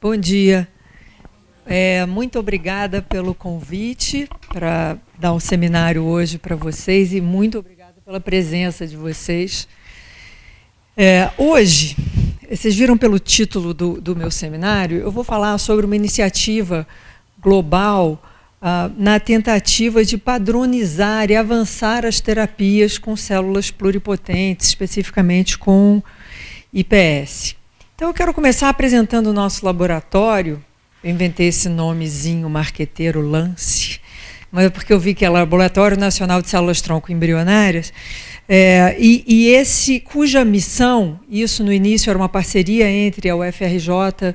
Bom dia. Muito obrigada pelo convite para dar um seminário hoje para vocês e muito obrigada pela presença de vocês. Hoje, vocês viram pelo título do meu seminário, eu vou falar sobre uma iniciativa global na tentativa de padronizar e avançar as terapias com células pluripotentes, especificamente com IPS. Então, eu quero começar apresentando o nosso laboratório. Eu inventei esse nomezinho marqueteiro, Lance, mas é porque eu vi que é Laboratório Nacional de Células-Tronco Embrionárias, cuja missão, isso no início era uma parceria entre a UFRJ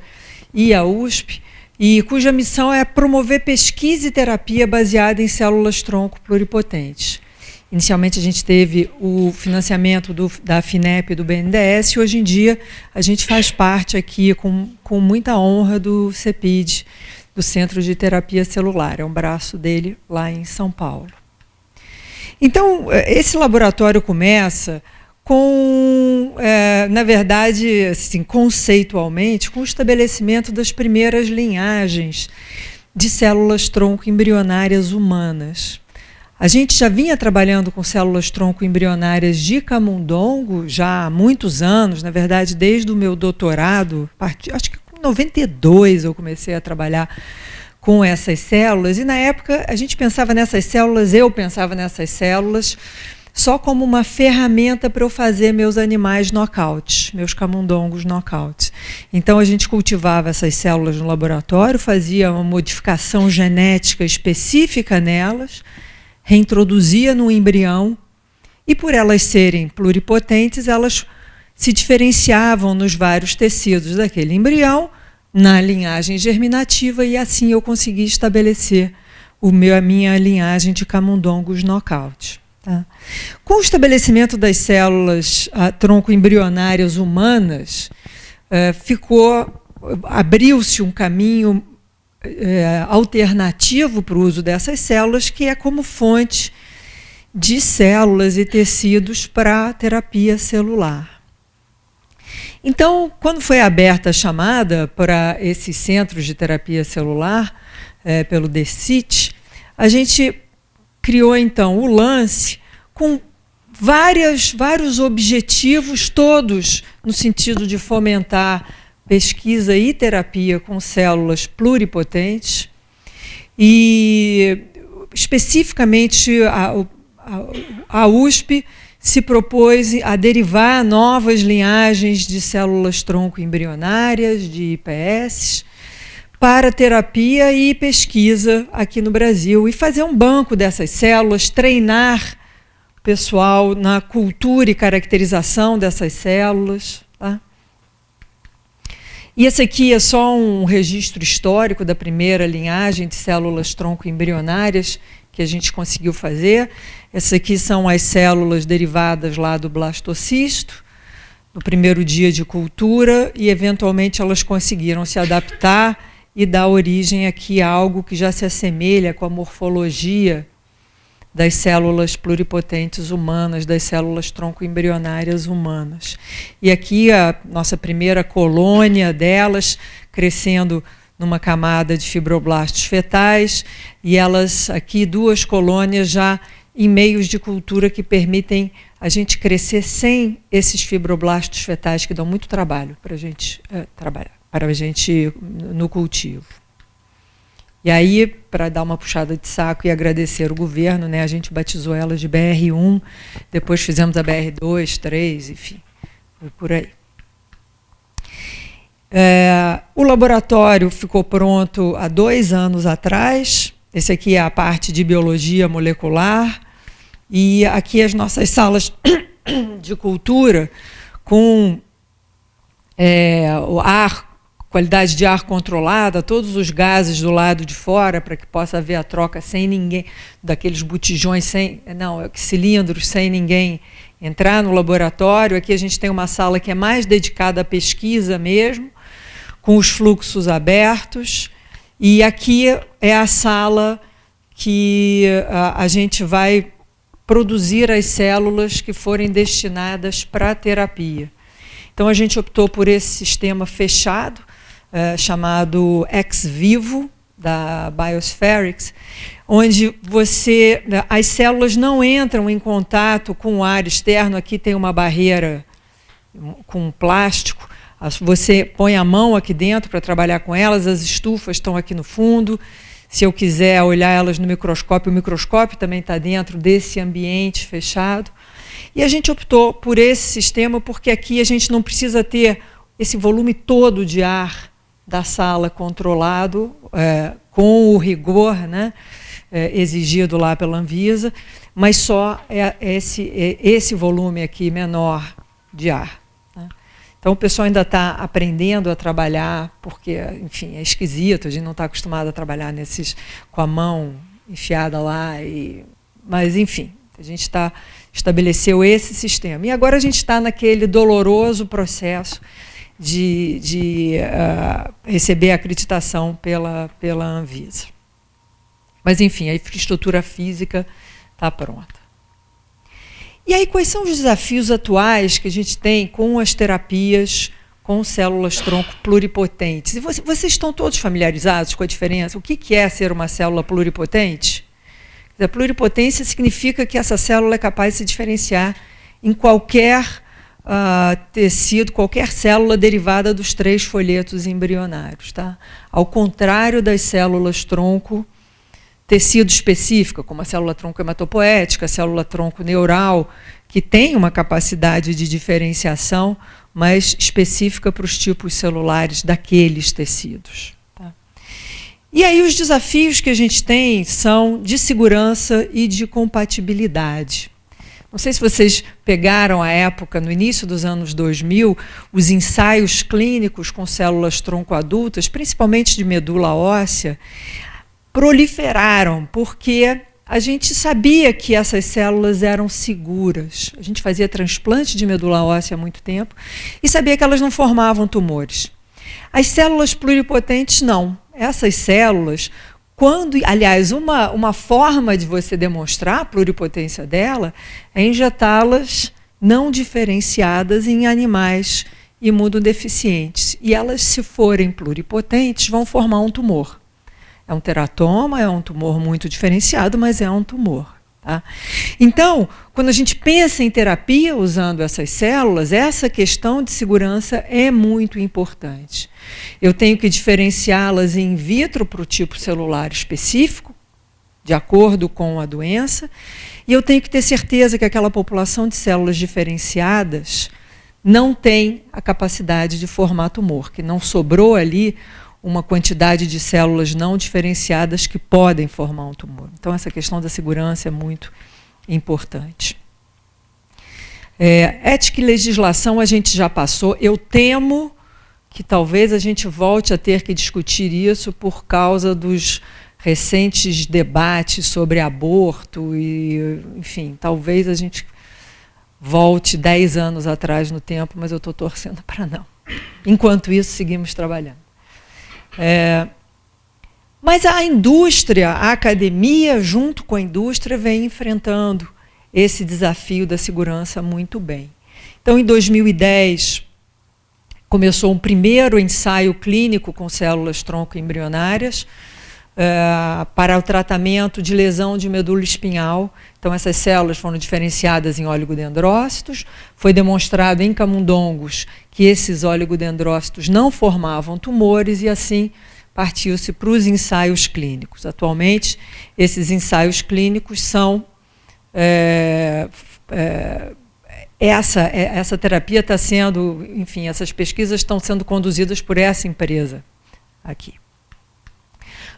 e a USP, e cuja missão é promover pesquisa e terapia baseada em células-tronco pluripotentes. Inicialmente a gente teve o financiamento da FINEP e do BNDES, e hoje em dia a gente faz parte aqui com muita honra do CEPID, do Centro de Terapia Celular, é um braço dele lá em São Paulo. Então, esse laboratório começa com, na verdade, assim, conceitualmente, com o estabelecimento das primeiras linhagens de células-tronco embrionárias humanas. A gente já vinha trabalhando com células-tronco embrionárias de camundongo já há muitos anos, na verdade, desde o meu doutorado, acho que em 92 eu comecei a trabalhar com essas células, e na época a gente pensava nessas células, eu pensava nessas células, só como uma ferramenta para eu fazer meus animais nocaute, meus camundongos nocaute. Então a gente cultivava essas células no laboratório, fazia uma modificação genética específica nelas, reintroduzia no embrião, e por elas serem pluripotentes, elas se diferenciavam nos vários tecidos daquele embrião, na linhagem germinativa, e assim eu consegui estabelecer a minha linhagem de camundongos nocaute. Tá? Com o estabelecimento das células tronco embrionárias humanas, abriu-se um caminho alternativo para o uso dessas células, que é como fonte de células e tecidos para terapia celular. Então, quando foi aberta a chamada para esses centros de terapia celular, pelo DCIT, a gente criou, então, o Lance com vários objetivos, todos no sentido de fomentar pesquisa e terapia com células pluripotentes, e especificamente a USP se propôs a derivar novas linhagens de células-tronco embrionárias, de IPS, para terapia e pesquisa aqui no Brasil, e fazer um banco dessas células, treinar o pessoal na cultura e caracterização dessas células. Tá? E esse aqui é só um registro histórico da primeira linhagem de células-tronco embrionárias que a gente conseguiu fazer. Essas aqui são as células derivadas lá do blastocisto, no primeiro dia de cultura, e eventualmente elas conseguiram se adaptar e dar origem aqui a algo que já se assemelha com a morfologia das células pluripotentes humanas, das células-tronco embrionárias humanas. E aqui a nossa primeira colônia delas, crescendo numa camada de fibroblastos fetais, e elas aqui, duas colônias já em meios de cultura que permitem a gente crescer sem esses fibroblastos fetais, que dão muito trabalho para a gente trabalhar, para a gente no cultivo. E aí, para dar uma puxada de saco e agradecer o governo, né, a gente batizou elas de BR1, depois fizemos a BR2, 3, enfim, foi por aí. O laboratório ficou pronto há 2 anos atrás. Esse aqui é a parte de biologia molecular, e aqui as nossas salas de cultura com o ar, qualidade de ar controlada, todos os gases do lado de fora, para que possa haver a troca sem ninguém, daqueles botijões, cilindros, sem ninguém entrar no laboratório. Aqui a gente tem uma sala que é mais dedicada à pesquisa mesmo, com os fluxos abertos, e aqui é a sala que a gente vai produzir as células que forem destinadas para a terapia. Então a gente optou por esse sistema fechado. chamado Ex Vivo, da Biospherics, onde as células não entram em contato com o ar externo. Aqui tem uma barreira com plástico, você põe a mão aqui dentro para trabalhar com elas, as estufas estão aqui no fundo. Se eu quiser olhar elas no microscópio, o microscópio também está dentro desse ambiente fechado. E a gente optou por esse sistema porque aqui a gente não precisa ter esse volume todo de ar da sala controlado, com o rigor, né, exigido lá pela Anvisa, mas só esse volume aqui menor de ar. Né? Então o pessoal ainda está aprendendo a trabalhar, porque, enfim, é esquisito, a gente não está acostumado a trabalhar com a mão enfiada lá, mas, enfim, a gente estabeleceu esse sistema. E agora a gente está naquele doloroso processo de receber a acreditação pela Anvisa. Mas, enfim, a infraestrutura física está pronta. E aí, quais são os desafios atuais que a gente tem com as terapias com células-tronco pluripotentes? E vocês estão todos familiarizados com a diferença? O que é ser uma célula pluripotente? A pluripotência significa que essa célula é capaz de se diferenciar em qualquer tecido, qualquer célula derivada dos 3 folhetos embrionários. Tá? Ao contrário das células-tronco, tecido específico, como a célula-tronco hematopoética, a célula-tronco neural, que tem uma capacidade de diferenciação, mas específica para os tipos celulares daqueles tecidos. Tá? E aí os desafios que a gente tem são de segurança e de compatibilidade. Não sei se vocês pegaram a época, no início dos anos 2000, os ensaios clínicos com células-tronco adultas, principalmente de medula óssea, proliferaram, porque a gente sabia que essas células eram seguras. A gente fazia transplante de medula óssea há muito tempo e sabia que elas não formavam tumores. As células pluripotentes, não. Essas células, aliás, uma forma de você demonstrar a pluripotência dela é injetá-las não diferenciadas em animais imunodeficientes. E elas, se forem pluripotentes, vão formar um tumor. É um teratoma, é um tumor muito diferenciado, mas é um tumor. Tá? Então, quando a gente pensa em terapia usando essas células, essa questão de segurança é muito importante. Eu tenho que diferenciá-las in vitro para o tipo celular específico, de acordo com a doença, e eu tenho que ter certeza que aquela população de células diferenciadas não tem a capacidade de formar tumor, que não sobrou ali uma quantidade de células não diferenciadas que podem formar um tumor. Então, essa questão da segurança é muito importante. Ética e legislação a gente já passou. Eu temo que talvez a gente volte a ter que discutir isso por causa dos recentes debates sobre aborto e, enfim, talvez a gente volte 10 anos atrás no tempo, mas eu estou torcendo para não. Enquanto isso, seguimos trabalhando. Mas a indústria, a academia, junto com a indústria, vem enfrentando esse desafio da segurança muito bem. Então, em 2010, começou um primeiro ensaio clínico com células-tronco embrionárias para o tratamento de lesão de medula espinhal. Então, essas células foram diferenciadas em oligodendrócitos. Foi demonstrado em camundongos que esses oligodendrócitos não formavam tumores e, assim, partiu-se para os ensaios clínicos. Atualmente, esses ensaios clínicos são... essa terapia está sendo... Enfim, essas pesquisas estão sendo conduzidas por essa empresa aqui.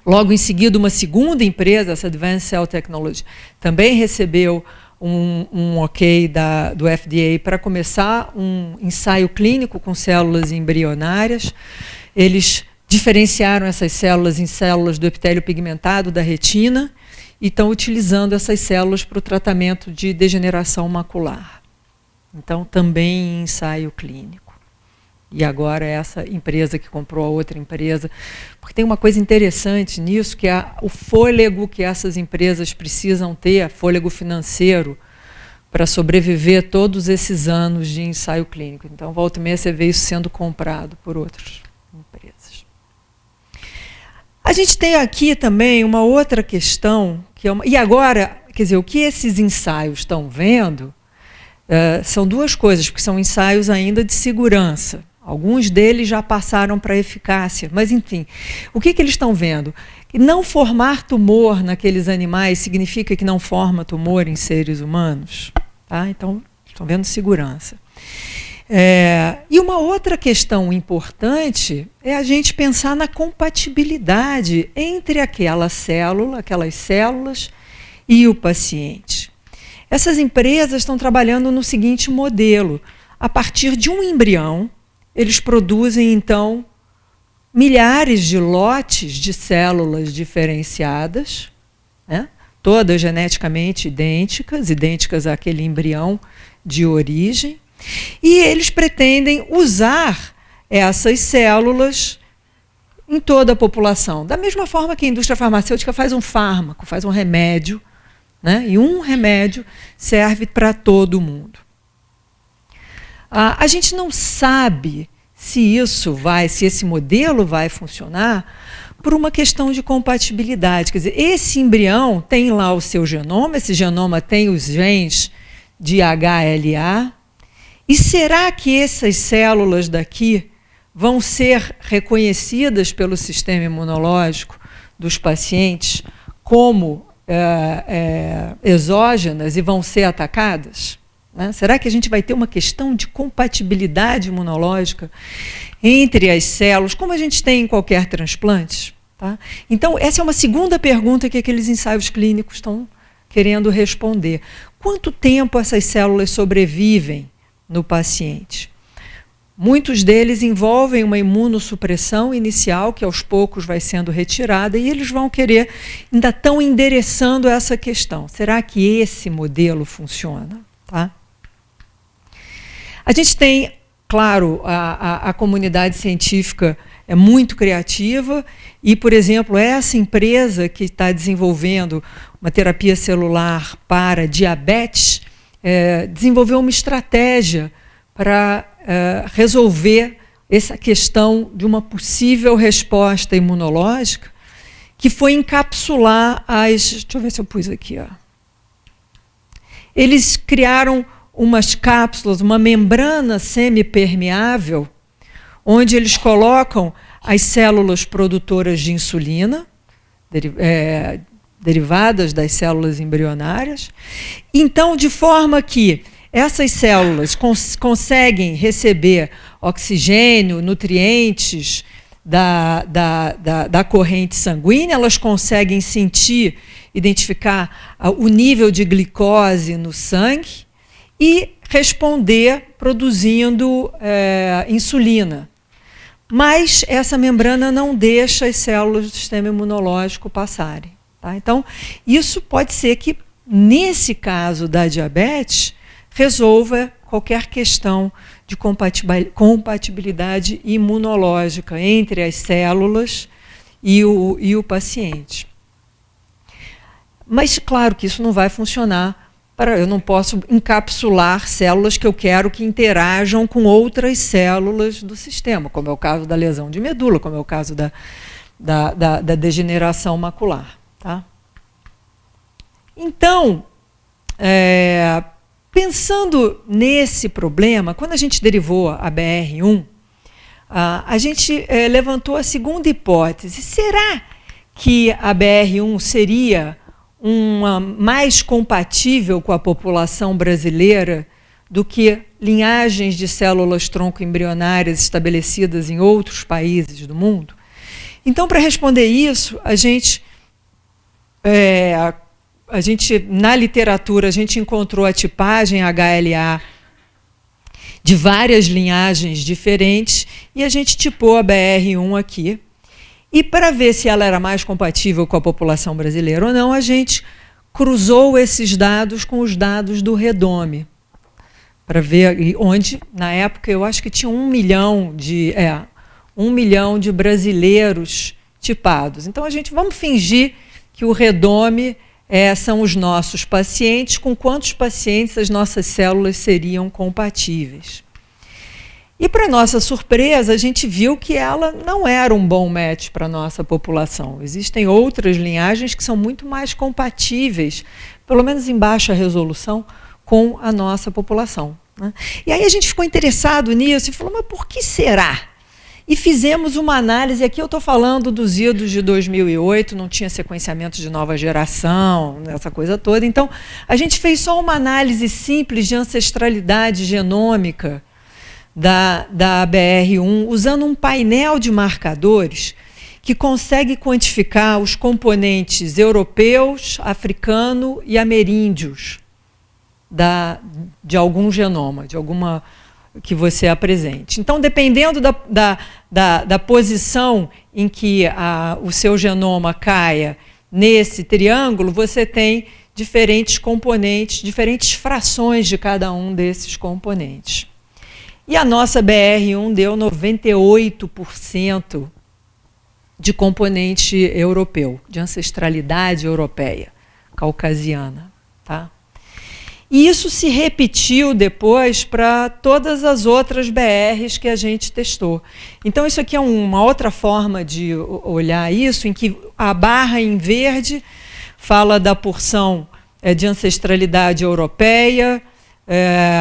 Logo em seguida, uma segunda empresa, essa Advanced Cell Technology, também recebeu um ok do FDA para começar um ensaio clínico com células embrionárias. Eles diferenciaram essas células em células do epitélio pigmentado da retina e estão utilizando essas células para o tratamento de degeneração macular. Então, também em ensaio clínico. E agora essa empresa que comprou a outra empresa, porque tem uma coisa interessante nisso, que é o fôlego que essas empresas precisam ter, fôlego financeiro, para sobreviver todos esses anos de ensaio clínico. Então, volta e meia você vê isso sendo comprado por outras empresas. A gente tem aqui também uma outra questão, e agora, quer dizer, o que esses ensaios estão vendo são duas coisas, porque são ensaios ainda de segurança. Alguns deles já passaram para eficácia, mas enfim, o que eles estão vendo? Que não formar tumor naqueles animais significa que não forma tumor em seres humanos. Tá? Então, estão vendo segurança. E uma outra questão importante é a gente pensar na compatibilidade entre aquelas células e o paciente. Essas empresas estão trabalhando no seguinte modelo: a partir de um embrião, eles produzem, então, milhares de lotes de células diferenciadas, né? Todas geneticamente idênticas àquele embrião de origem, e eles pretendem usar essas células em toda a população, da mesma forma que a indústria farmacêutica faz um fármaco, faz um remédio, né? E um remédio serve para todo mundo. A gente não sabe se esse modelo vai funcionar por uma questão de compatibilidade. Quer dizer, esse embrião tem lá o seu genoma, esse genoma tem os genes de HLA, e será que essas células daqui vão ser reconhecidas pelo sistema imunológico dos pacientes como exógenas e vão ser atacadas? Né? Será que a gente vai ter uma questão de compatibilidade imunológica entre as células, como a gente tem em qualquer transplante? Tá? Então, essa é uma segunda pergunta que aqueles ensaios clínicos estão querendo responder. Quanto tempo essas células sobrevivem no paciente? Muitos deles envolvem uma imunossupressão inicial, que aos poucos vai sendo retirada, e eles vão querer, ainda estão endereçando essa questão. Será que esse modelo funciona? Tá? A gente tem, claro, a comunidade científica é muito criativa e, por exemplo, essa empresa que está desenvolvendo uma terapia celular para diabetes desenvolveu uma estratégia para resolver essa questão de uma possível resposta imunológica, que foi encapsular deixa eu ver se eu pus aqui, ó. Eles criaram umas cápsulas, uma membrana semipermeável, onde eles colocam as células produtoras de insulina, derivadas das células embrionárias. Então, de forma que essas células conseguem receber oxigênio, nutrientes da corrente sanguínea, elas conseguem identificar o nível de glicose no sangue e responder produzindo insulina. Mas essa membrana não deixa as células do sistema imunológico passarem. Tá? Então, isso pode ser que, nesse caso da diabetes, resolva qualquer questão de compatibilidade imunológica entre as células e o paciente. Mas, claro que isso não vai funcionar. Eu não posso encapsular células que eu quero que interajam com outras células do sistema, como é o caso da lesão de medula, como é o caso da degeneração macular. Tá? Então, pensando nesse problema, quando a gente derivou a BR1, a gente levantou a segunda hipótese. Será que a BR1 seria mais compatível com a população brasileira do que linhagens de células tronco embrionárias estabelecidas em outros países do mundo? Então, para responder isso, a gente na literatura, a gente encontrou a tipagem HLA de várias linhagens diferentes e a gente tipou a BR1 aqui. E para ver se ela era mais compatível com a população brasileira ou não, a gente cruzou esses dados com os dados do Redome, para ver onde, na época, eu acho que tinha 1 milhão de brasileiros tipados. Então, vamos fingir que o Redome são os nossos pacientes, com quantos pacientes as nossas células seriam compatíveis. E, para nossa surpresa, a gente viu que ela não era um bom match para a nossa população. Existem outras linhagens que são muito mais compatíveis, pelo menos em baixa resolução, com a nossa população, né? E aí a gente ficou interessado nisso e falou, mas por que será? E fizemos uma análise, aqui eu estou falando dos idos de 2008, não tinha sequenciamento de nova geração, essa coisa toda. Então, a gente fez só uma análise simples de ancestralidade genômica da BR1, usando um painel de marcadores que consegue quantificar os componentes europeus, africano e ameríndios de algum genoma, de alguma que você apresente. Então, dependendo da posição em que o seu genoma caia nesse triângulo, você tem diferentes componentes, diferentes frações de cada um desses componentes. E a nossa BR1 deu 98% de componente europeu, de ancestralidade europeia, caucasiana, tá? E isso se repetiu depois para todas as outras BRs que a gente testou. Então, isso aqui é uma outra forma de olhar isso, em que a barra em verde fala da porção de ancestralidade europeia,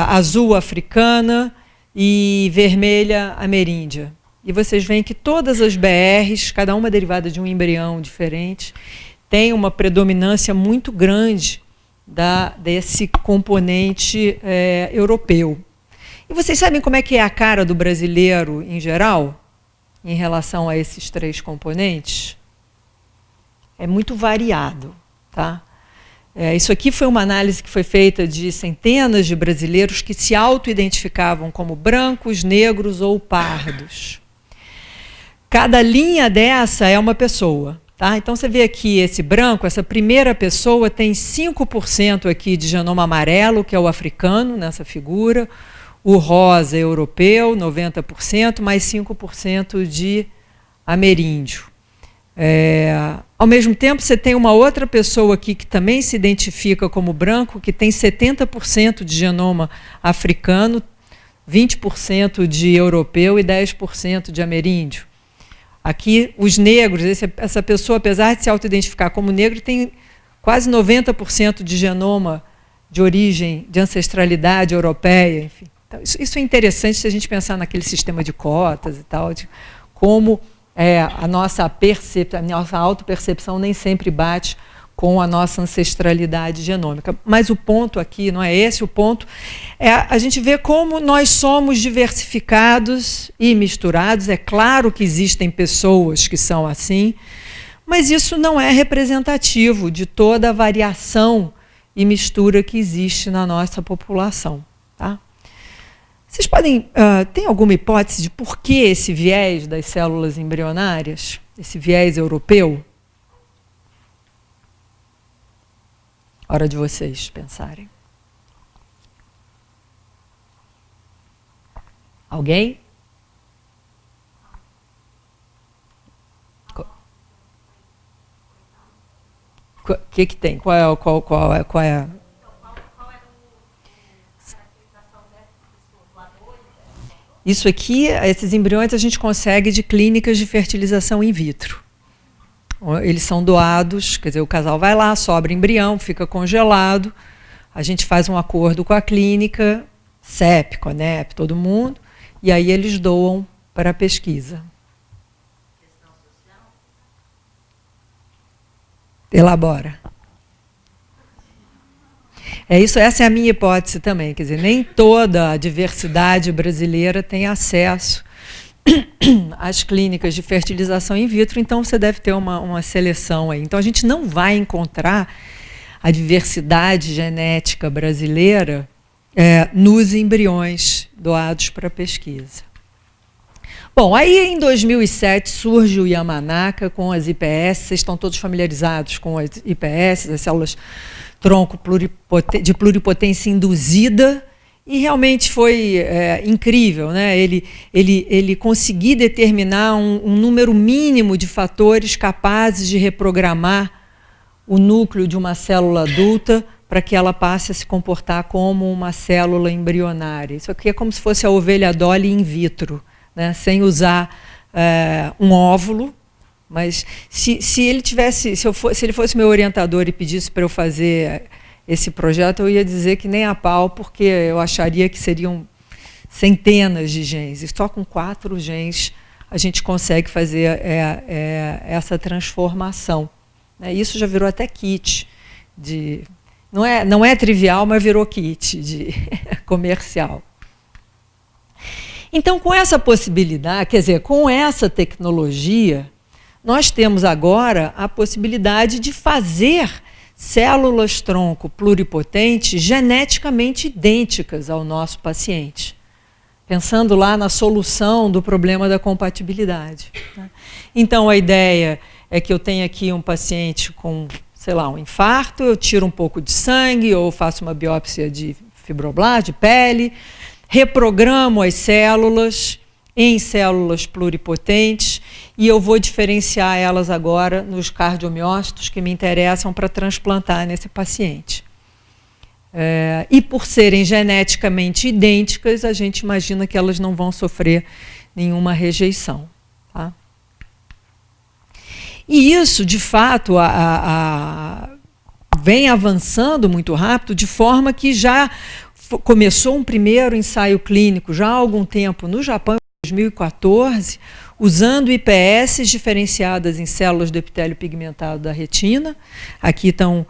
azul africana e vermelha ameríndia. E vocês veem que todas as BRs, cada uma derivada de um embrião diferente, tem uma predominância muito grande desse componente europeu. E vocês sabem como é que é a cara do brasileiro em geral, em relação a esses três componentes? É muito variado, tá? Isso aqui foi uma análise que foi feita de centenas de brasileiros que se auto-identificavam como brancos, negros ou pardos. Cada linha dessa é uma pessoa. Tá? Então, você vê aqui esse branco, essa primeira pessoa tem 5% aqui de genoma amarelo, que é o africano, nessa figura, o rosa europeu, 90%, mais 5% de ameríndio. Ao mesmo tempo, você tem uma outra pessoa aqui que também se identifica como branco, que tem 70% de genoma africano, 20% de europeu e 10% de ameríndio. Aqui, os negros, essa pessoa, apesar de se auto-identificar como negro, tem quase 90% de genoma de origem, de ancestralidade europeia, enfim. Então, isso é interessante se a gente pensar naquele sistema de cotas e tal, de como a nossa autopercepção nem sempre bate com a nossa ancestralidade genômica. Mas o ponto aqui, não é esse, o ponto é a gente ver como nós somos diversificados e misturados. É claro que existem pessoas que são assim, mas isso não é representativo de toda a variação e mistura que existe na nossa população, tá? Vocês podem... tem alguma hipótese de por que esse viés das células embrionárias, esse viés europeu? Hora de vocês pensarem. Alguém? O que tem? Qual é? Isso aqui, esses embriões a gente consegue de clínicas de fertilização in vitro. Eles são doados, quer dizer, o casal vai lá, sobra embrião, fica congelado, a gente faz um acordo com a clínica, CEP, CONEP, todo mundo, e aí eles doam para a pesquisa. Questão social? Elabora. Essa é a minha hipótese também, quer dizer, nem toda a diversidade brasileira tem acesso às clínicas de fertilização in vitro, então você deve ter uma seleção aí. Então a gente não vai encontrar a diversidade genética brasileira nos embriões doados para pesquisa. Bom, aí em 2007 surge o Yamanaka com as IPS, vocês estão todos familiarizados com as IPS, as células tronco de pluripotência induzida, e realmente foi incrível, né? Ele conseguir determinar um número mínimo de fatores capazes de reprogramar o núcleo de uma célula adulta para que ela passe a se comportar como uma célula embrionária. Isso aqui é como se fosse a ovelha Dolly in vitro, né? Sem usar um óvulo. Mas se ele fosse meu orientador e pedisse para eu fazer esse projeto, eu ia dizer que nem a pau, porque eu acharia que seriam centenas de genes. E só com 4 genes a gente consegue fazer essa transformação. Isso já virou até kit. Não é trivial, mas virou kit comercial. Então, com essa possibilidade, quer dizer, com essa tecnologia, nós temos agora a possibilidade de fazer células-tronco pluripotentes geneticamente idênticas ao nosso paciente, pensando lá na solução do problema da compatibilidade. Então, a ideia é que eu tenho aqui um paciente com, sei lá, um infarto, eu tiro um pouco de sangue ou faço uma biópsia de fibroblasto, de pele, reprogramo as células em células pluripotentes e eu vou diferenciar elas agora nos cardiomiócitos que me interessam para transplantar nesse paciente. E por serem geneticamente idênticas, a gente imagina que elas não vão sofrer nenhuma rejeição. Tá? E isso, de fato, vem avançando muito rápido, de forma que já começou um primeiro ensaio clínico já há algum tempo no Japão, em 2014, usando IPS diferenciadas em células do epitélio pigmentado da retina. Aqui estão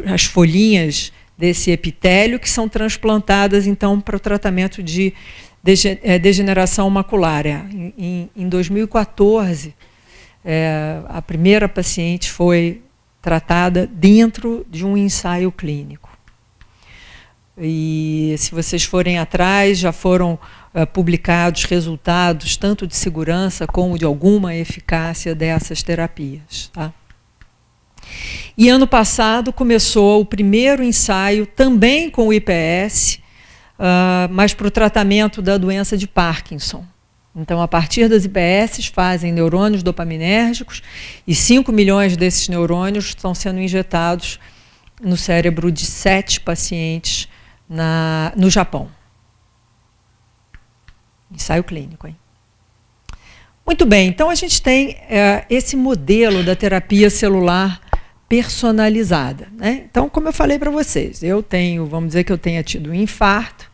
as folhinhas desse epitélio que são transplantadas, então, para o tratamento de degeneração macular. Em 2014, a primeira paciente foi tratada dentro de um ensaio clínico. E se vocês forem atrás, já foram publicados resultados tanto de segurança como de alguma eficácia dessas terapias. Tá? E ano passado começou o primeiro ensaio, também com o IPS, mas para o tratamento da doença de Parkinson. Então, a partir das IPS, fazem neurônios dopaminérgicos e 5 milhões desses neurônios estão sendo injetados no cérebro de 7 pacientes no Japão. Ensaio clínico, hein? Muito bem, então a gente tem esse modelo da terapia celular personalizada. Né? Então, como eu falei para vocês, vamos dizer que eu tenha tido um infarto,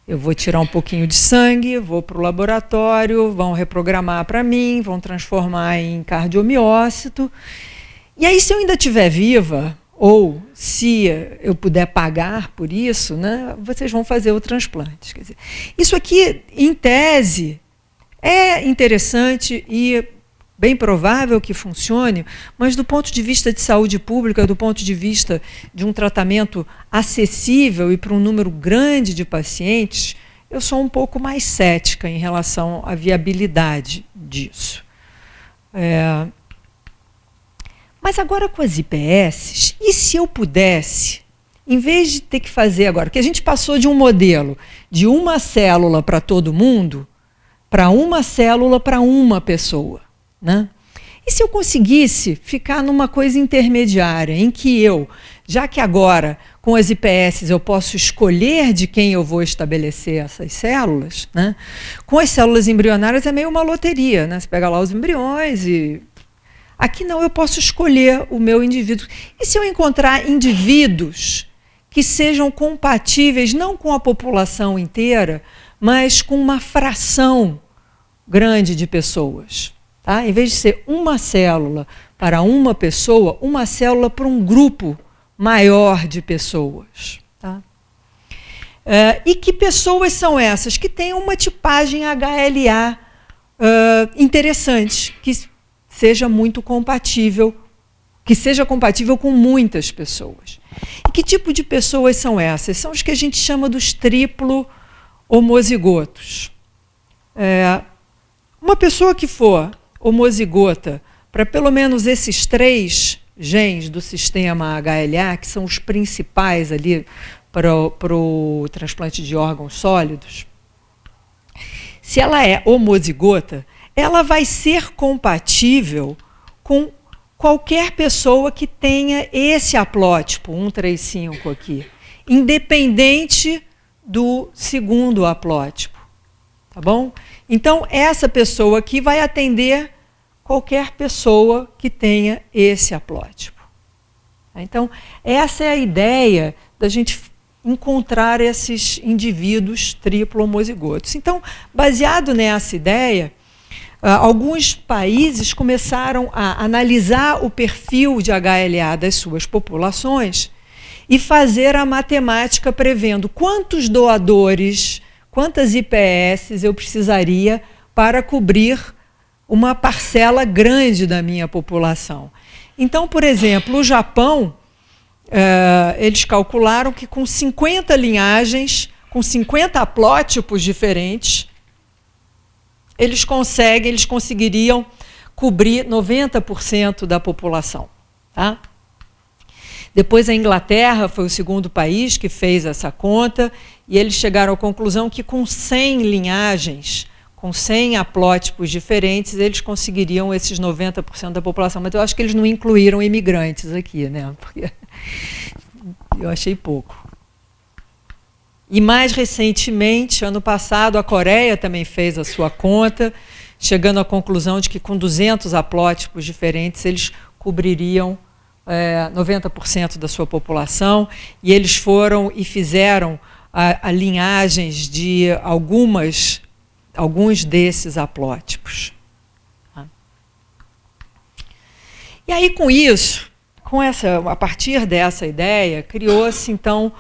eu vou tirar um pouquinho de sangue, vou para o laboratório, vão reprogramar para mim, vão transformar em cardiomiócito. E aí, se eu ainda estiver viva, ou se eu puder pagar por isso, né, vocês vão fazer o transplante. Quer dizer, isso aqui, em tese, é interessante e bem provável que funcione, mas do ponto de vista de saúde pública, do ponto de vista de um tratamento acessível e para um número grande de pacientes, eu sou um pouco mais cética em relação à viabilidade disso. Mas agora com as IPS, e se eu pudesse, em vez de ter que fazer agora, que a gente passou de um modelo de uma célula para todo mundo, para uma célula para uma pessoa, né? E se eu conseguisse ficar numa coisa intermediária, em que já que agora com as IPS eu posso escolher de quem eu vou estabelecer essas células, né? Com as células embrionárias é meio uma loteria, né? Você pega lá os embriões e... Aqui não, eu posso escolher o meu indivíduo. E se eu encontrar indivíduos que sejam compatíveis, não com a população inteira, mas com uma fração grande de pessoas? Tá? Em vez de ser uma célula para uma pessoa, uma célula para um grupo maior de pessoas. Tá? E que pessoas são essas? Que têm uma tipagem HLA interessante, que seja muito compatível, que seja compatível com muitas pessoas. E que tipo de pessoas são essas? São os que a gente chama dos triplo homozigotos. Uma pessoa que for homozigota para pelo menos esses 3 genes do sistema HLA, que são os principais ali para o transplante de órgãos sólidos, se ela é homozigota, ela vai ser compatível com qualquer pessoa que tenha esse haplótipo, 135 aqui, independente do segundo haplótipo, tá bom? Então, essa pessoa aqui vai atender qualquer pessoa que tenha esse haplótipo. Então, essa é a ideia da gente encontrar esses indivíduos triplo homozigotos. Então, baseado nessa ideia, alguns países começaram a analisar o perfil de HLA das suas populações e fazer a matemática prevendo quantos doadores, quantas IPS eu precisaria para cobrir uma parcela grande da minha população. Então, por exemplo, o Japão, eles calcularam que com 50 linhagens, com 50 haplótipos diferentes, eles conseguiriam cobrir 90% da população. Tá? Depois a Inglaterra foi o segundo país que fez essa conta, e eles chegaram à conclusão que com 100 linhagens, com 100 haplótipos diferentes, eles conseguiriam esses 90% da população. Mas eu acho que eles não incluíram imigrantes aqui, né? Porque eu achei pouco. E mais recentemente, ano passado, a Coreia também fez a sua conta, chegando à conclusão de que com 200 haplótipos diferentes, eles cobririam 90% da sua população, e eles foram e fizeram a linhagens de alguns desses haplótipos. E aí, com isso, a partir dessa ideia, criou-se, então,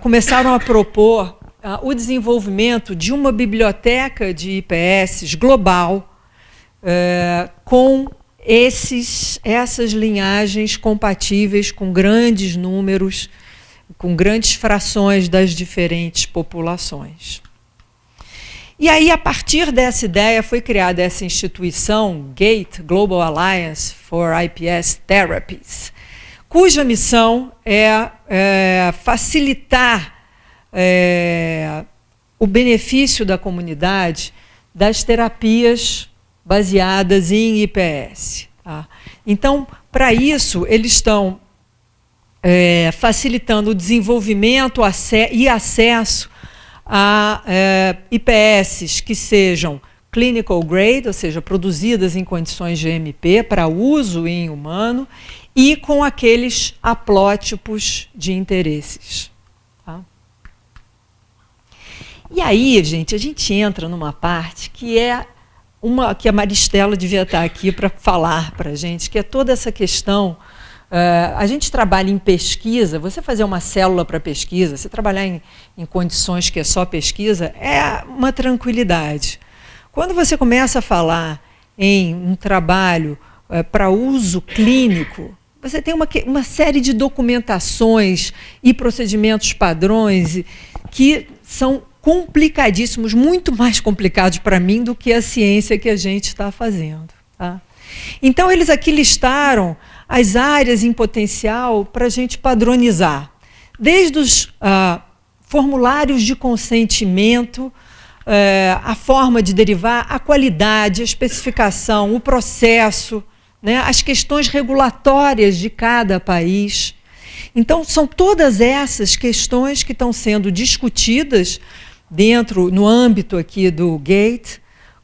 começaram a propor o desenvolvimento de uma biblioteca de IPS global com essas linhagens compatíveis com grandes números, com grandes frações das diferentes populações. E aí, a partir dessa ideia, foi criada essa instituição, GATE, Global Alliance for IPS Therapies, cuja missão é facilitar o benefício da comunidade das terapias baseadas em IPS. Tá? Então, para isso, eles estão facilitando o desenvolvimento e acesso a IPS que sejam clinical grade, ou seja, produzidas em condições GMP para uso em humano, e com aqueles haplótipos de interesses. Tá? E aí, gente, a gente entra numa parte que que a Maristela devia estar aqui para falar para a gente, que é toda essa questão. A gente trabalha em pesquisa, você fazer uma célula para pesquisa, você trabalhar em condições que é só pesquisa, é uma tranquilidade. Quando você começa a falar em um trabalho para uso clínico, você tem uma série de documentações e procedimentos padrões que são complicadíssimos, muito mais complicados para mim do que a ciência que a gente está fazendo. Tá? Então, eles aqui listaram as áreas em potencial para a gente padronizar, desde os formulários de consentimento, a forma de derivar, a qualidade, a especificação, o processo, né, as questões regulatórias de cada país. Então, são todas essas questões que estão sendo discutidas no âmbito aqui do GATE,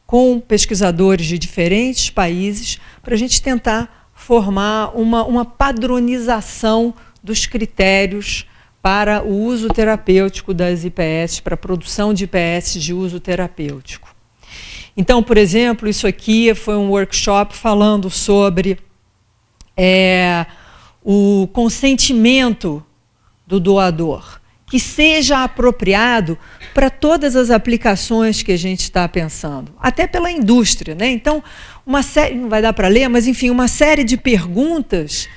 com pesquisadores de diferentes países, para a gente tentar formar uma padronização dos critérios para o uso terapêutico das IPS, para a produção de IPS de uso terapêutico. Então, por exemplo, isso aqui foi um workshop falando sobre o consentimento do doador, que seja apropriado para todas as aplicações que a gente está pensando, até pela indústria, né? Então, uma série, não vai dar para ler, mas enfim, uma série de perguntas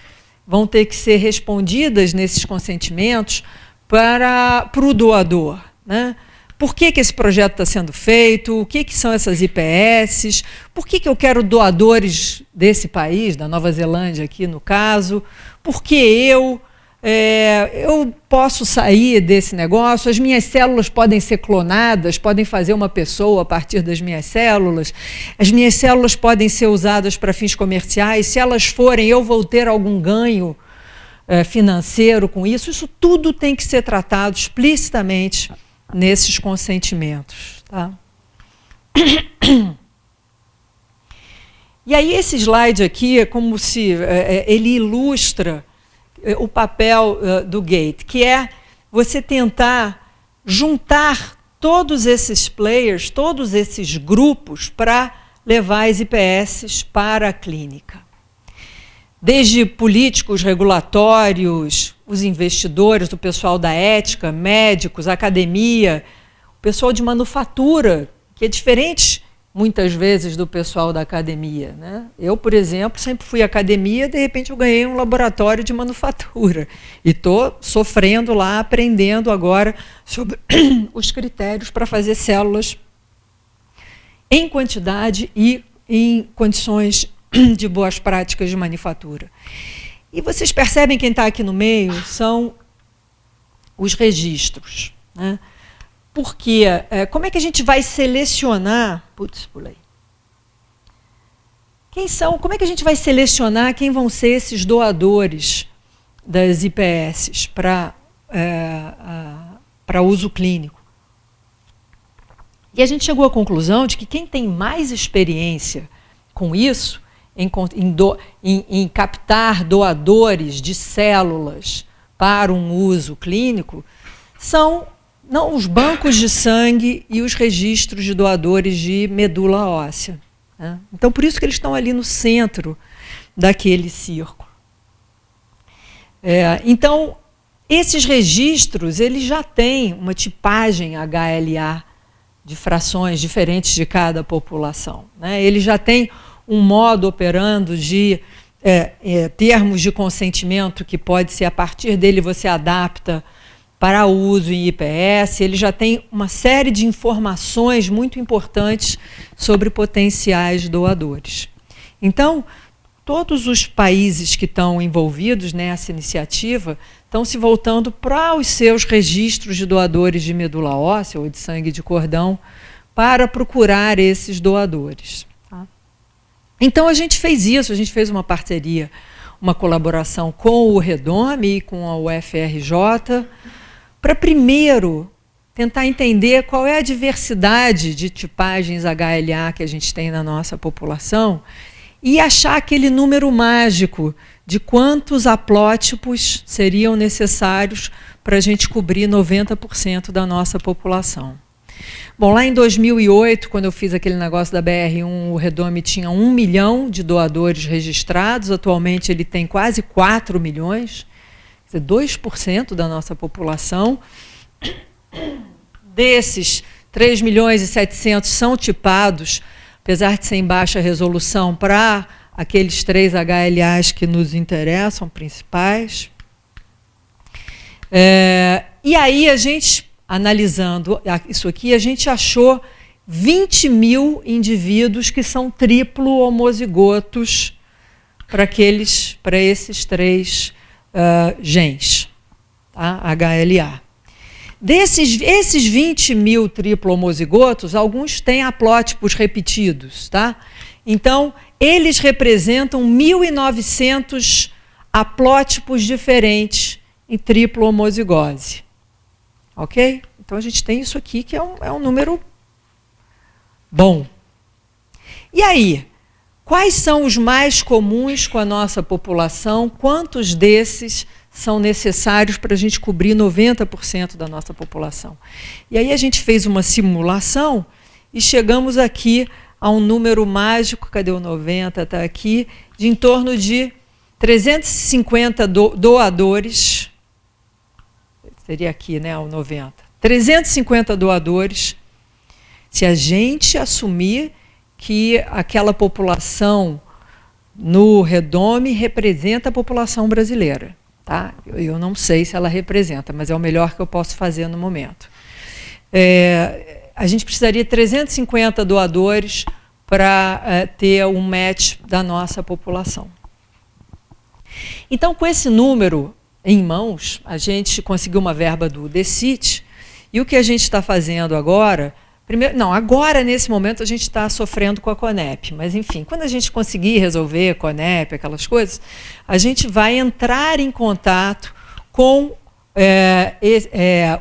vão ter que ser respondidas nesses consentimentos para o doador, né? Por que esse projeto está sendo feito? O que são essas IPS? Por que eu quero doadores desse país, da Nova Zelândia aqui no caso? Por que eu? eu posso sair desse negócio, as minhas células podem ser clonadas, podem fazer uma pessoa a partir das minhas células, as minhas células podem ser usadas para fins comerciais, se elas forem, eu vou ter algum ganho financeiro com isso. Isso tudo tem que ser tratado explicitamente nesses consentimentos. Tá? E aí esse slide aqui é como se ele ilustra o papel do gate, que é você tentar juntar todos esses players, todos esses grupos para levar as IPS para a clínica. Desde políticos, regulatórios, os investidores, o pessoal da ética, médicos, academia, o pessoal de manufatura, que é diferente muitas vezes do pessoal da academia, né? Eu, por exemplo, sempre fui à academia, de repente eu ganhei um laboratório de manufatura e estou sofrendo lá, aprendendo agora sobre os critérios para fazer células em quantidade e em condições de boas práticas de manufatura. E vocês percebem, quem está aqui no meio, são os registros, né? Porque, como é que a gente vai selecionar... Putz, pulei. Como é que a gente vai selecionar quem vão ser esses doadores das IPS para uso clínico? E a gente chegou à conclusão de que quem tem mais experiência com isso, em captar doadores de células para um uso clínico, são os bancos de sangue e os registros de doadores de medula óssea. Né? Então, por isso que eles estão ali no centro daquele círculo. Então, esses registros, eles já têm uma tipagem HLA de frações diferentes de cada população. Né? Ele já tem um modo operando de termos de consentimento que pode ser, a partir dele você adapta para uso em IPS, ele já tem uma série de informações muito importantes sobre potenciais doadores. Então, todos os países que estão envolvidos nessa iniciativa estão se voltando para os seus registros de doadores de medula óssea ou de sangue de cordão para procurar esses doadores. Tá? Então, a gente fez isso, a gente fez uma parceria, uma colaboração com o Redome e com a UFRJ, para primeiro tentar entender qual é a diversidade de tipagens HLA que a gente tem na nossa população e achar aquele número mágico de quantos haplótipos seriam necessários para a gente cobrir 90% da nossa população. Bom, lá em 2008, quando eu fiz aquele negócio da BR1, o Redome tinha 1 milhão de doadores registrados, atualmente ele tem quase 4 milhões, 2% da nossa população. Desses, 3 milhões e 700 são tipados, apesar de ser em baixa resolução, para aqueles 3 HLAs que nos interessam, principais. E aí, a gente, analisando isso aqui, a gente achou 20 mil indivíduos que são triplo homozigotos para esses 3 genes, tá? HLA. Esses 20 mil triplo homozigotos, alguns têm haplótipos repetidos. Tá? Então, eles representam 1.900 haplótipos diferentes em triplo homozigose. Ok? Então, a gente tem isso aqui, que é um número bom. E aí? Quais são os mais comuns com a nossa população? Quantos desses são necessários para a gente cobrir 90% da nossa população? E aí a gente fez uma simulação e chegamos aqui a um número mágico, cadê o 90? Está aqui, de em torno de 350 doadores, seria aqui, né, o 90. 350 doadores, se a gente assumir que aquela população no Redome representa a população brasileira. Tá? Eu não sei se ela representa, mas é o melhor que eu posso fazer no momento. A gente precisaria de 350 doadores para ter um match da nossa população. Então, com esse número, em mãos, a gente conseguiu uma verba do DECIT, e o que a gente está fazendo agora, agora nesse momento a gente está sofrendo com a Conep, mas enfim, quando a gente conseguir resolver a Conep, aquelas coisas, a gente vai entrar em contato com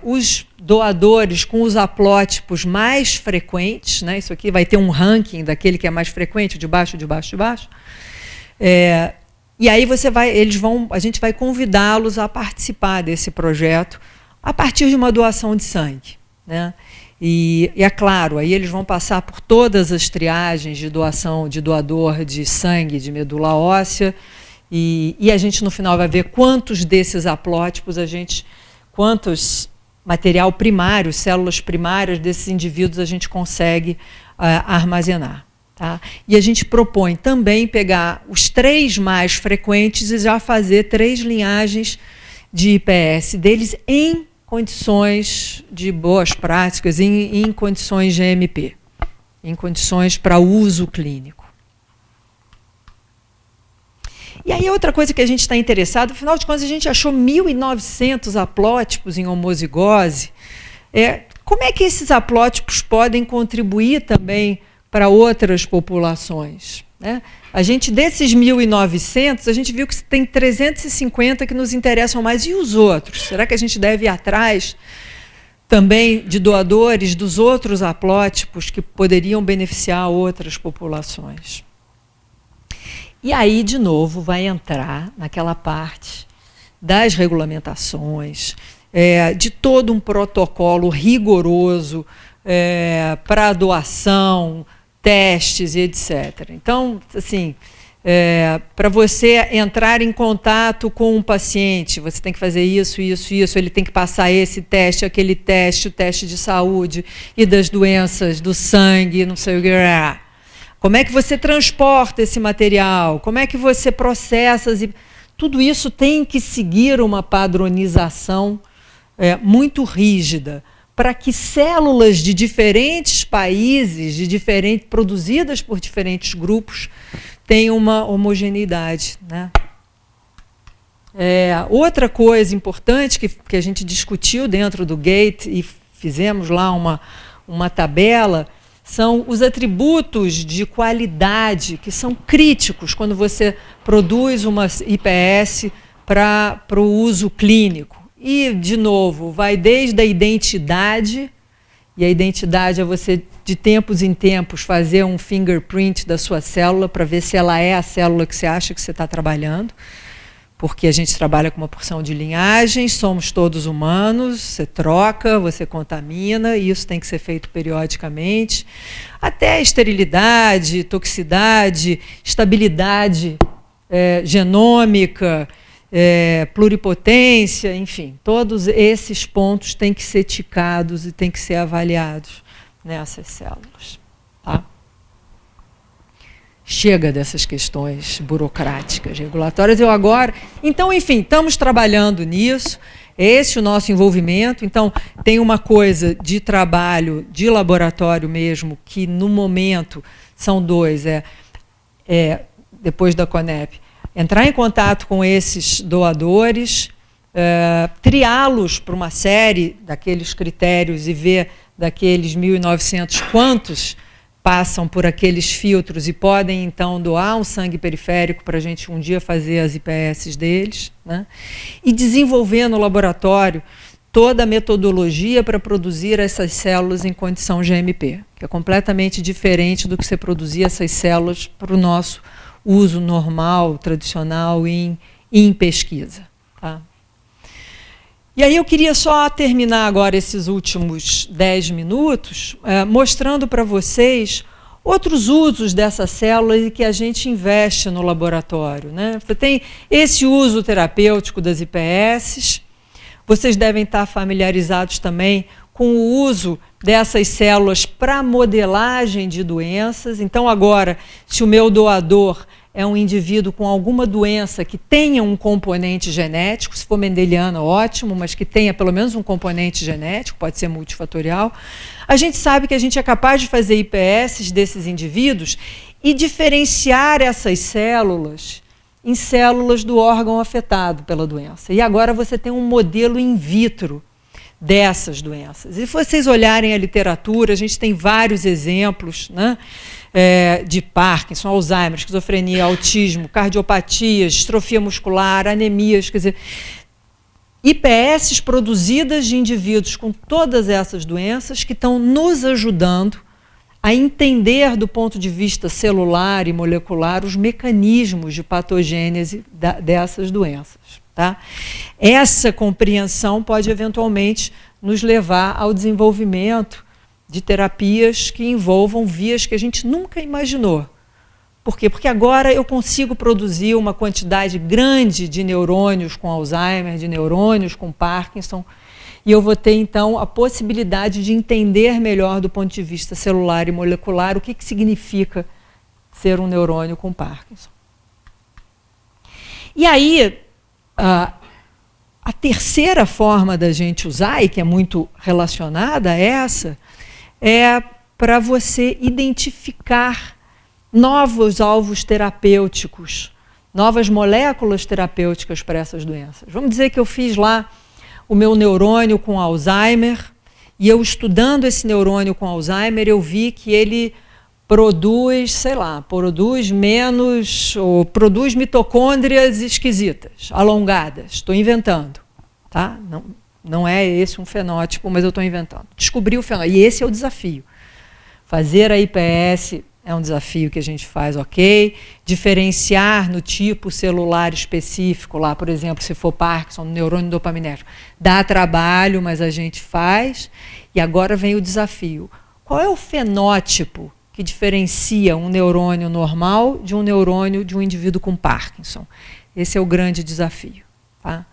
os doadores, com os haplótipos mais frequentes, né? Isso aqui vai ter um ranking daquele que é mais frequente, de baixo, de baixo, de baixo. E aí a gente vai convidá-los a participar desse projeto a partir de uma doação de sangue, né? E é claro, aí eles vão passar por todas as triagens de doação, de doador de sangue, de medula óssea, e a gente no final vai ver quantos desses haplótipos quantos material primário, células primárias desses indivíduos a gente consegue armazenar. Tá? E a gente propõe também pegar os 3 mais frequentes e já fazer 3 linhagens de IPS deles em condições de boas práticas, em condições GMP, em condições para uso clínico. E aí outra coisa que a gente está interessado, afinal de contas a gente achou 1.900 haplótipos em homozigose, como é que esses haplótipos podem contribuir também para outras populações, né? A gente, desses 1.900, a gente viu que tem 350 que nos interessam mais. E os outros? Será que a gente deve ir atrás também de doadores dos outros haplótipos que poderiam beneficiar outras populações? E aí, de novo, vai entrar naquela parte das regulamentações, de todo um protocolo rigoroso para a doação, testes e etc. Então, assim, para você entrar em contato com um paciente, você tem que fazer isso, isso, isso, ele tem que passar esse teste, aquele teste, o teste de saúde e das doenças do sangue, não sei o que. Como é que você transporta esse material? Como é que você processa? Tudo isso tem que seguir uma padronização muito rígida, para que células de diferentes países, produzidas por diferentes grupos, tenham uma homogeneidade, né? Outra coisa importante que a gente discutiu dentro do GATE e fizemos lá uma tabela, são os atributos de qualidade que são críticos quando você produz uma IPS para o uso clínico. E, de novo, vai desde a identidade, e a identidade é você, de tempos em tempos, fazer um fingerprint da sua célula para ver se ela é a célula que você acha que você está trabalhando, porque a gente trabalha com uma porção de linhagens, somos todos humanos, você troca, você contamina, e isso tem que ser feito periodicamente, até esterilidade, toxicidade, estabilidade genômica, pluripotência, enfim, todos esses pontos têm que ser ticados e têm que ser avaliados nessas células. Tá? Chega dessas questões burocráticas, regulatórias. Então, enfim, estamos trabalhando nisso, esse é o nosso envolvimento. Então, tem uma coisa de trabalho, de laboratório mesmo, que no momento são 2, depois da Conep, entrar em contato com esses doadores, triá-los para uma série daqueles critérios e ver daqueles 1.900 quantos passam por aqueles filtros e podem, então, doar um sangue periférico para a gente um dia fazer as IPS deles, né? E desenvolver no laboratório toda a metodologia para produzir essas células em condição GMP, que é completamente diferente do que você produzir essas células para o nosso uso normal, tradicional em pesquisa. Tá? E aí eu queria só terminar agora esses últimos 10 minutos mostrando para vocês outros usos dessa célula e que a gente investe no laboratório, né? Você tem esse uso terapêutico das IPS, vocês devem estar familiarizados também com o uso dessas células para modelagem de doenças. Então, agora, se o meu doador é um indivíduo com alguma doença que tenha um componente genético, se for mendeliana, ótimo, mas que tenha pelo menos um componente genético, pode ser multifatorial, a gente sabe que a gente é capaz de fazer IPS desses indivíduos e diferenciar essas células em células do órgão afetado pela doença. E agora você tem um modelo in vitro dessas doenças. E se vocês olharem a literatura, a gente tem vários exemplos, né, de Parkinson, Alzheimer, esquizofrenia, autismo, cardiopatias, distrofia muscular, anemias, quer dizer, IPS produzidas de indivíduos com todas essas doenças que estão nos ajudando a entender do ponto de vista celular e molecular os mecanismos de patogênese dessas doenças. Tá? Essa compreensão pode eventualmente nos levar ao desenvolvimento de terapias que envolvam vias que a gente nunca imaginou. Por quê? Porque agora eu consigo produzir uma quantidade grande de neurônios com Alzheimer, de neurônios com Parkinson, e eu vou ter, então, a possibilidade de entender melhor do ponto de vista celular e molecular o que significa ser um neurônio com Parkinson. E aí, a terceira forma da gente usar, e que é muito relacionada a essa, é para você identificar novos alvos terapêuticos, novas moléculas terapêuticas para essas doenças. Vamos dizer que eu fiz lá o meu neurônio com Alzheimer, e eu estudando esse neurônio com Alzheimer, eu vi que ele produz, sei lá, produz menos, ou produz mitocôndrias esquisitas, alongadas. Estou inventando, tá? Não é esse um fenótipo, mas eu estou inventando. Descobri o fenótipo, e esse é o desafio. Fazer a IPS é um desafio que a gente faz, ok. Diferenciar no tipo celular específico, lá, por exemplo, se for Parkinson, neurônio dopaminérgico, dá trabalho, mas a gente faz. E agora vem o desafio. Qual é o fenótipo que diferencia um neurônio normal de um neurônio de um indivíduo com Parkinson? Esse é o grande desafio. Tá?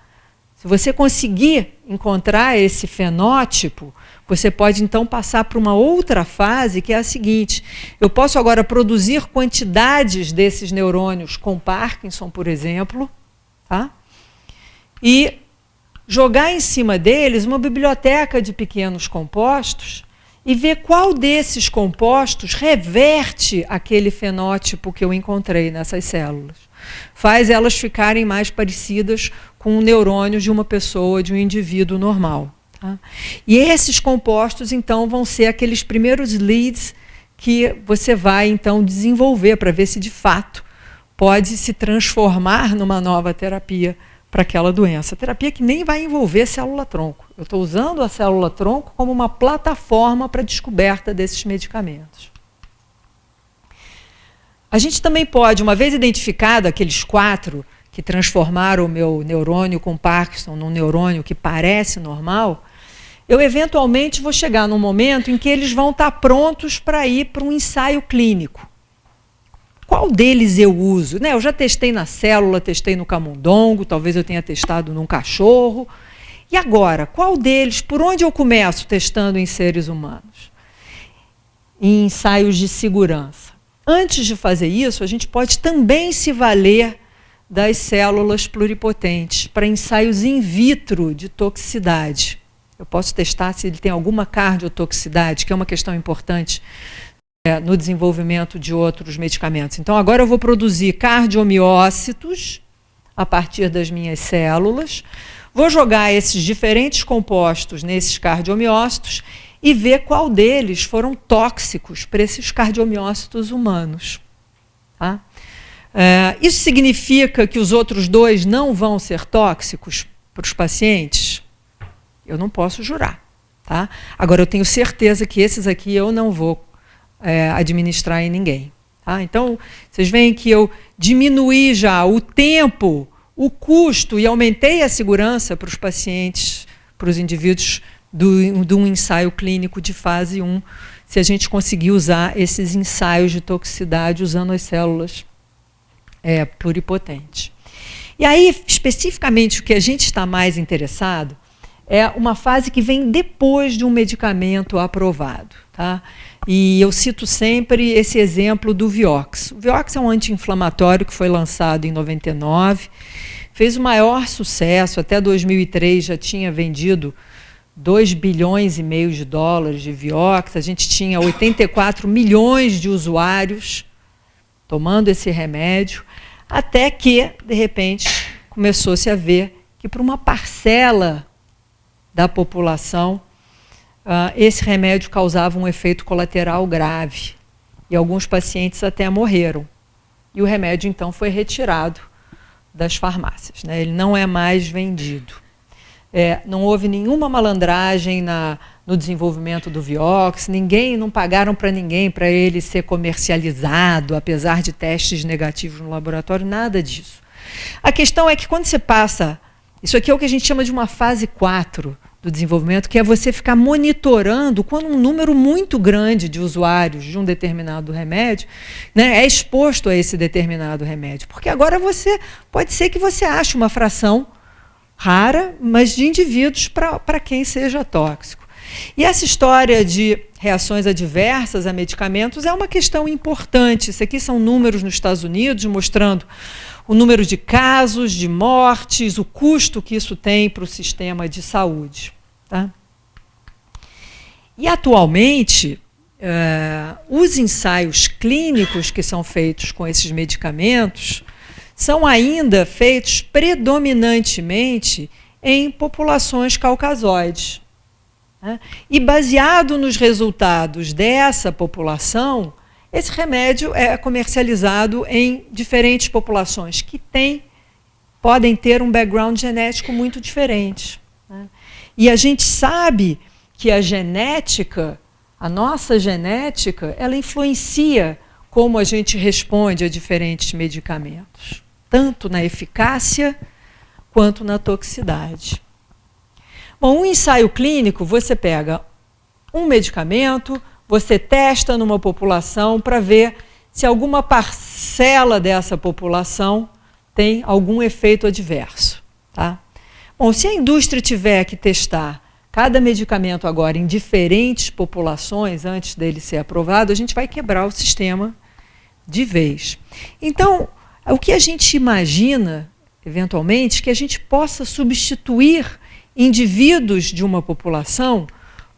Se você conseguir encontrar esse fenótipo, você pode então passar para uma outra fase, que é a seguinte: eu posso agora produzir quantidades desses neurônios com Parkinson, por exemplo, tá? E jogar em cima deles uma biblioteca de pequenos compostos e ver qual desses compostos reverte aquele fenótipo que eu encontrei nessas células. Faz elas ficarem mais parecidas com o neurônio de uma pessoa, de um indivíduo normal. Tá? E esses compostos, então, vão ser aqueles primeiros leads que você vai, então, desenvolver para ver se, de fato, pode se transformar numa nova terapia para aquela doença. Terapia que nem vai envolver célula-tronco. Eu estou usando a célula-tronco como uma plataforma para a descoberta desses medicamentos. A gente também pode, uma vez identificado aqueles 4 que transformaram o meu neurônio com Parkinson num neurônio que parece normal, eu eventualmente vou chegar num momento em que eles vão estar prontos para ir para um ensaio clínico. Qual deles eu uso? Eu já testei na célula, testei no camundongo, talvez eu tenha testado num cachorro. E agora, qual deles, por onde eu começo testando em seres humanos? Em ensaios de segurança. Antes de fazer isso, a gente pode também se valer das células pluripotentes para ensaios in vitro de toxicidade. Eu posso testar se ele tem alguma cardiotoxicidade, que é uma questão importante no desenvolvimento de outros medicamentos. Então, agora eu vou produzir cardiomiócitos a partir das minhas células, vou jogar esses diferentes compostos nesses cardiomiócitos e ver qual deles foram tóxicos para esses cardiomiócitos humanos. Tá? Isso significa que os outros 2 não vão ser tóxicos para os pacientes? Eu não posso jurar. Tá? Agora, eu tenho certeza que esses aqui eu não vou administrar em ninguém. Tá? Então, vocês veem que eu diminuí já o tempo, o custo e aumentei a segurança para os pacientes, para os indivíduos de um ensaio clínico de fase 1, se a gente conseguir usar esses ensaios de toxicidade usando as células pluripotentes. E aí, especificamente, o que a gente está mais interessado é uma fase que vem depois de um medicamento aprovado. Tá? E eu cito sempre esse exemplo do Vioxx. O Vioxx é um anti-inflamatório que foi lançado em 99, fez o maior sucesso, até 2003 já tinha vendido 2 bilhões e meio de dólares de Vioxx, a gente tinha 84 milhões de usuários tomando esse remédio. até que, de repente, começou-se a ver que para uma parcela da população, esse remédio causava um efeito colateral grave. E alguns pacientes até morreram. E o remédio, então, foi retirado das farmácias, né? Ele não é mais vendido. Não houve nenhuma malandragem no desenvolvimento do Vioxx, não pagaram para ninguém para ele ser comercializado, apesar de testes negativos no laboratório, nada disso. A questão é que quando você passa, isso aqui é o que a gente chama de uma fase 4 do desenvolvimento, que é você ficar monitorando quando um número muito grande de usuários de um determinado remédio, né, é exposto a esse determinado remédio. Porque agora pode ser que você ache uma fração rara, mas de indivíduos para quem seja tóxico. E essa história de reações adversas a medicamentos é uma questão importante. Isso aqui são números nos Estados Unidos mostrando o número de casos, de mortes, o custo que isso tem para o sistema de saúde. Tá? E, atualmente, os ensaios clínicos que são feitos com esses medicamentos são ainda feitos predominantemente em populações caucasoides. Né? E, baseado nos resultados dessa população, esse remédio é comercializado em diferentes populações que podem ter um background genético muito diferente. Né? E a gente sabe que a nossa genética, ela influencia como a gente responde a diferentes medicamentos, tanto na eficácia quanto na toxicidade. Bom, um ensaio clínico, você pega um medicamento, você testa numa população para ver se alguma parcela dessa população tem algum efeito adverso. Tá? Bom, se a indústria tiver que testar cada medicamento agora em diferentes populações antes dele ser aprovado, a gente vai quebrar o sistema de vez. Então, o que a gente imagina, eventualmente, que a gente possa substituir indivíduos de uma população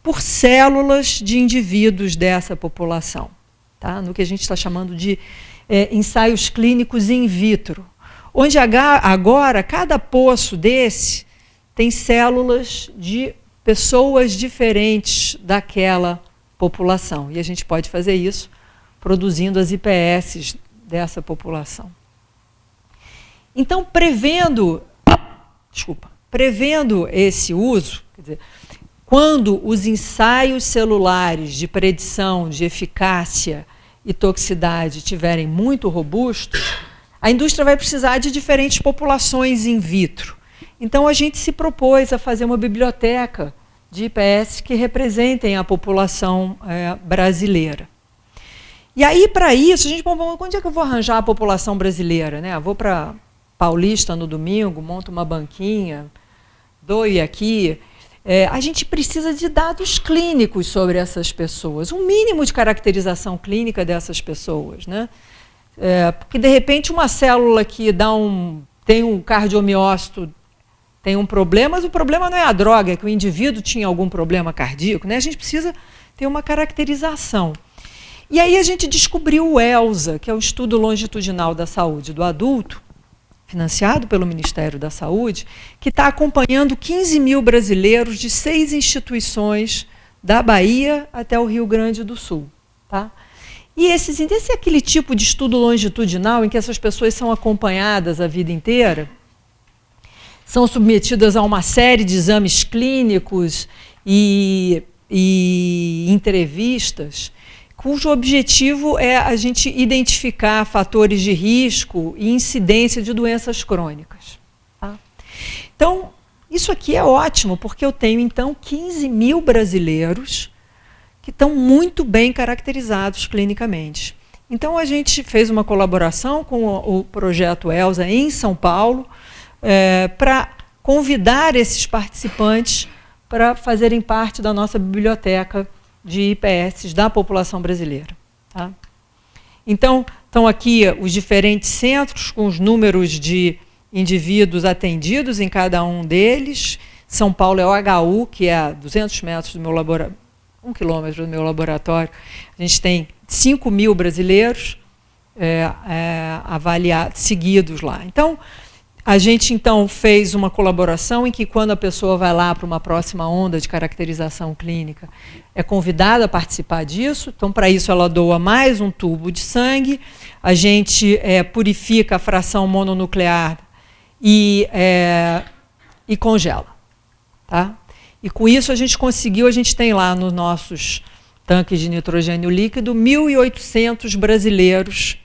por células de indivíduos dessa população, tá? No que a gente está chamando de ensaios clínicos in vitro, onde agora cada poço desse tem células de pessoas diferentes daquela população. E a gente pode fazer isso produzindo as IPS dessa população. Então, prevendo esse uso, quer dizer, quando os ensaios celulares de predição de eficácia e toxicidade estiverem muito robustos, a indústria vai precisar de diferentes populações in vitro. Então, a gente se propôs a fazer uma biblioteca de IPS que representem a população brasileira. E aí, para isso, a gente, onde é que eu vou arranjar a população brasileira? Né? Eu vou para Paulista no domingo, monto uma banquinha, dou aqui. A gente precisa de dados clínicos sobre essas pessoas, um mínimo de caracterização clínica dessas pessoas. Né? Porque, de repente, uma célula que tem um cardiomiócito tem um problema, mas o problema não é a droga, é que o indivíduo tinha algum problema cardíaco. Né? A gente precisa ter uma caracterização. E aí a gente descobriu o ELSA, que é o Estudo Longitudinal da Saúde do Adulto, financiado pelo Ministério da Saúde, que está acompanhando 15 mil brasileiros de 6 instituições, da Bahia até o Rio Grande do Sul. Tá? E esse é aquele tipo de estudo longitudinal em que essas pessoas são acompanhadas a vida inteira, são submetidas a uma série de exames clínicos e entrevistas, cujo objetivo é a gente identificar fatores de risco e incidência de doenças crônicas. Tá? Então, isso aqui é ótimo, porque eu tenho, então, 15 mil brasileiros que estão muito bem caracterizados clinicamente. Então, a gente fez uma colaboração com o projeto ELSA em São Paulo, para convidar esses participantes para fazerem parte da nossa biblioteca de IPS da população brasileira. Tá? Então, estão aqui os diferentes centros com os números de indivíduos atendidos em cada um deles. São Paulo é o HU, que é a 200 metros do meu laboratório, 1 quilômetro do meu laboratório. A gente tem 5 mil brasileiros, seguidos lá. Então, a gente então fez uma colaboração em que quando a pessoa vai lá para uma próxima onda de caracterização clínica, é convidada a participar disso. Então, para isso, ela doa mais um tubo de sangue, a gente purifica a fração mononuclear e congela. Tá? E com isso a gente tem lá nos nossos tanques de nitrogênio líquido 1.800 brasileiros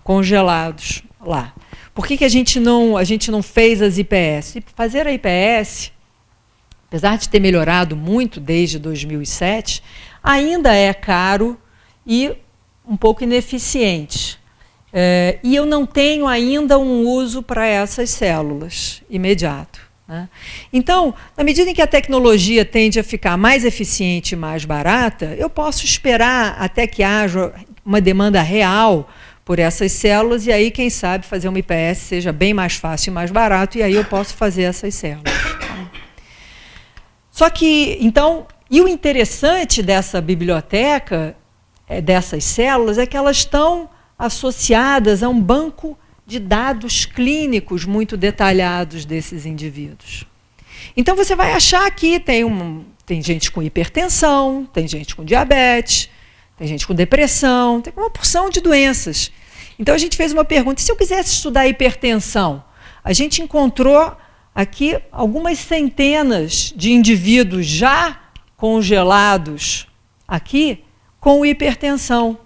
congelados lá. Por que a gente não fez as IPS? Fazer a IPS, apesar de ter melhorado muito desde 2007, ainda é caro e um pouco ineficiente. E eu não tenho ainda um uso para essas células imediato. Né? Então, na medida em que a tecnologia tende a ficar mais eficiente e mais barata, eu posso esperar até que haja uma demanda real por essas células, e aí, quem sabe, fazer uma IPS seja bem mais fácil e mais barato, e aí eu posso fazer essas células. Só que, então, e o interessante dessa biblioteca, dessas células, é que elas estão associadas a um banco de dados clínicos muito detalhados desses indivíduos. Então, você vai achar que tem gente com hipertensão, tem gente com diabetes, tem gente com depressão, tem uma porção de doenças. Então, a gente fez uma pergunta: e se eu quisesse estudar hipertensão? A gente encontrou aqui algumas centenas de indivíduos já congelados aqui com hipertensão.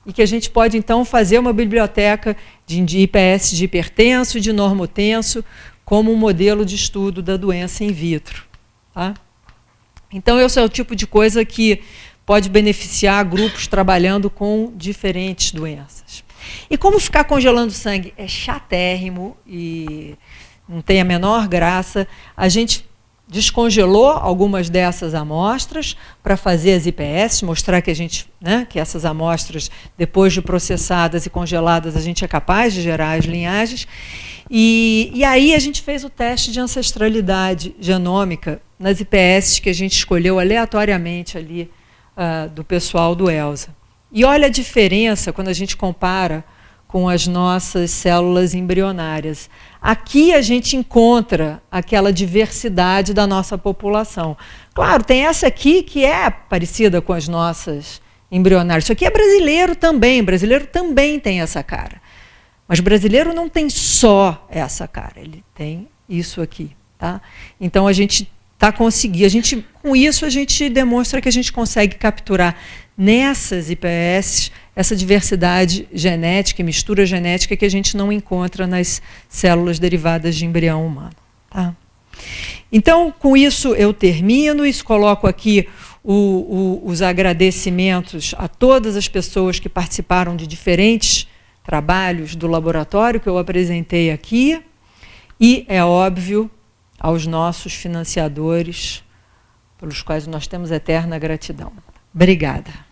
E que a gente pode, então, fazer uma biblioteca de IPS de hipertenso e de normotenso como um modelo de estudo da doença in vitro. Tá? Então, esse é o tipo de coisa que pode beneficiar grupos trabalhando com diferentes doenças. E como ficar congelando sangue é chatérrimo e não tem a menor graça, a gente descongelou algumas dessas amostras para fazer as IPS, mostrar que que essas amostras, depois de processadas e congeladas, a gente é capaz de gerar as linhagens. E aí a gente fez o teste de ancestralidade genômica nas IPS que a gente escolheu aleatoriamente ali do pessoal do ELSA. E olha a diferença quando a gente compara com as nossas células embrionárias. Aqui a gente encontra aquela diversidade da nossa população. Claro, tem essa aqui que é parecida com as nossas embrionárias. Isso aqui é brasileiro também tem essa cara. Mas brasileiro não tem só essa cara, ele tem isso aqui. Tá? Então a gente está conseguindo, com isso a gente demonstra que a gente consegue capturar nessas IPS essa diversidade genética e mistura genética que a gente não encontra nas células derivadas de embrião humano. Tá? Então, com isso eu termino e coloco aqui os agradecimentos a todas as pessoas que participaram de diferentes trabalhos do laboratório que eu apresentei aqui e, é óbvio, aos nossos financiadores, pelos quais nós temos eterna gratidão. Obrigada.